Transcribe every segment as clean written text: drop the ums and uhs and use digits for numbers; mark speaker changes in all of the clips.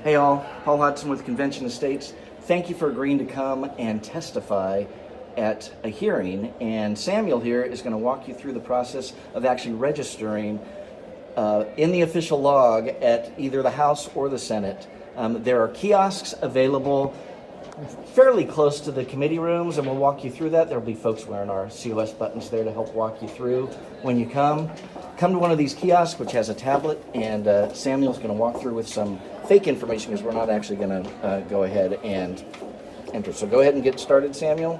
Speaker 1: Hey all, Paul Hodson with Convention Estates. Thank you for agreeing to come and testify at a hearing. And Samuel here is going to walk you through the process of actually registering in the official log at either the House or the Senate. There are kiosks available fairly close to the committee rooms, and we'll walk you through that. There'll be folks wearing our COS buttons there to help walk you through when you come. Come to one of these kiosks, which has a tablet, and Samuel's going to walk through with some fake information because we're not actually going to go ahead and enter. So go ahead and get started, Samuel.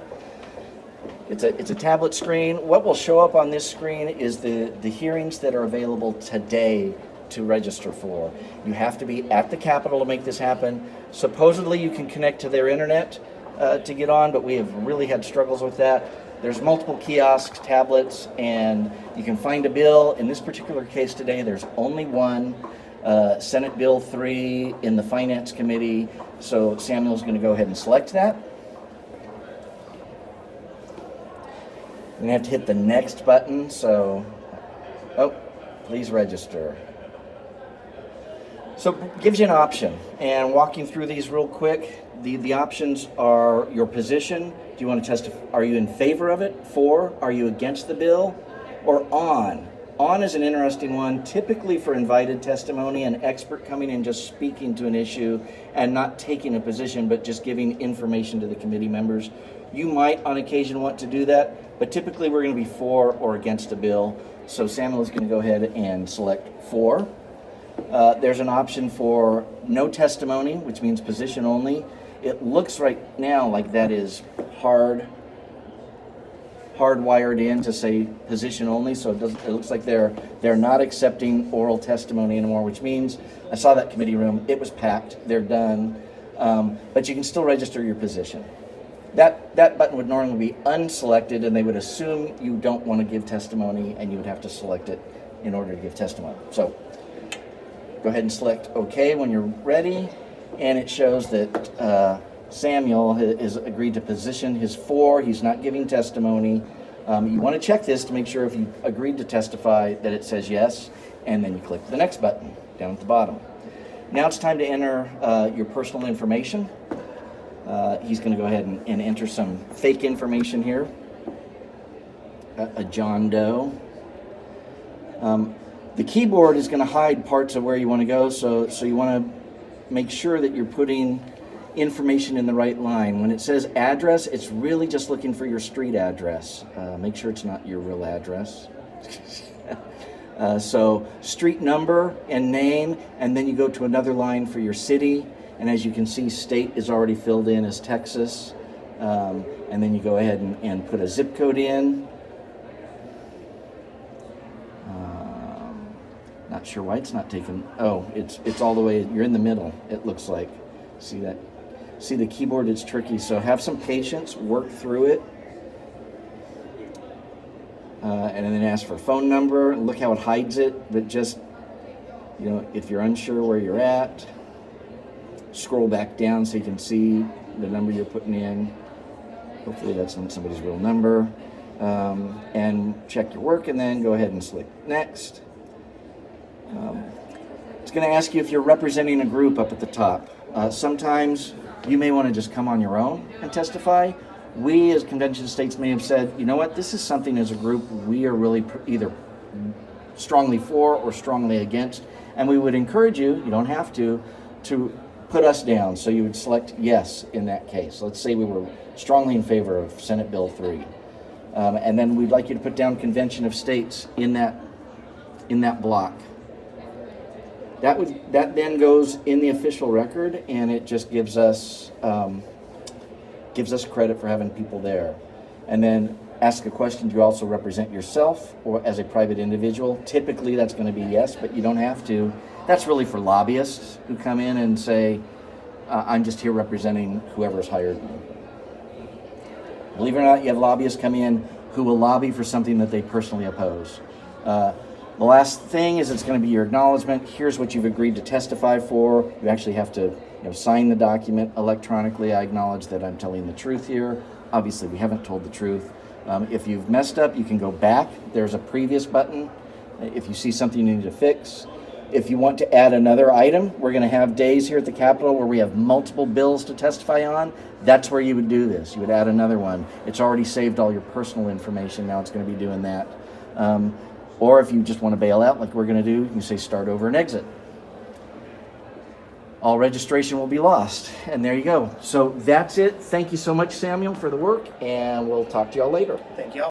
Speaker 1: It's a tablet screen. What will show up on this screen is the hearings that are available today to register for. You have to be at the Capitol to make this happen. Supposedly you can connect to their internet to get on, but we have really had struggles with that. There's multiple kiosks, tablets, and you can find a bill. In this particular case today, there's only one, Senate Bill 3 in the Finance Committee. So Samuel's going to go ahead and select that. You're going to have to hit the next button. So, please register. So it gives you an option, and walking through these real quick, the options are your position. Do you want to testify? Are you in favor of it? For? Are you against the bill? Or on? On is an interesting one, typically for invited testimony, an expert coming in just speaking to an issue and not taking a position, but just giving information to the committee members. You might on occasion want to do that, but typically we're going to be for or against a bill. So Samuel is going to go ahead and select for. There's an option for no testimony, which means position only. It looks right now like that is hardwired in to say position only, so it looks like they're not accepting oral testimony anymore, which means I saw that committee room, it was packed, they're done, but you can still register your position. That button would normally be unselected, and they would assume you don't want to give testimony, and you would have to select it in order to give testimony. So go ahead and select OK when you're ready, and it shows that Samuel has agreed to position his for. He's not giving testimony. You want to check this to make sure if you agreed to testify that it says yes, and then you click the next button down at the bottom. Now it's time to enter your personal information. He's going to go ahead and enter some fake information here. A John Doe. The keyboard is going to hide parts of where you want to go, so you want to make sure that you're putting information in the right line. When it says address, it's really just looking for your street address. Make sure it's not your real address. So street number and name, and then you go to another line for your city, and as you can see, state is already filled in as Texas, and then you go ahead and put a zip code in. Not sure why it's not taken. Oh, it's all the way, you're in the middle, it looks like. See that? See the keyboard, it's tricky, so have some patience, work through it. And then ask for phone number. Look how it hides it, but just, if you're unsure where you're at, scroll back down so you can see the number you're putting in. Hopefully that's not somebody's real number. And check your work, and then go ahead and select next. It's going to ask you if you're representing a group up at the top. Sometimes you may want to just come on your own and testify. We as Convention Estates may have said, you know what, this is something as a group we are really either strongly for or strongly against, and we would encourage you, you don't have to put us down. So you would select yes in that case. Let's say we were strongly in favor of Senate Bill 3. And then we'd like you to put down Convention of States in that block. That then goes in the official record, and it just gives us credit for having people there. And then ask a question, do you also represent yourself or as a private individual? Typically that's going to be yes, but you don't have to. That's really for lobbyists who come in and say, I'm just here representing whoever's hired me. Believe it or not, you have lobbyists come in who will lobby for something that they personally oppose. The last thing is it's going to be your acknowledgement. Here's what you've agreed to testify for. You actually have to sign the document electronically. I acknowledge that I'm telling the truth here. Obviously, we haven't told the truth. If you've messed up, you can go back. There's a previous button. If you see something you need to fix, If you want to add another item, we're going to have days here at the Capitol where we have multiple bills to testify on. That's where you would do this. You would add another one. It's already saved all your personal information. Now it's going to be doing that. Or if you just want to bail out like we're going to do, you can say start over and exit. All registration will be lost. And there you go. So that's it. Thank you so much, Samuel, for the work, and we'll talk to y'all later.
Speaker 2: Thank y'all.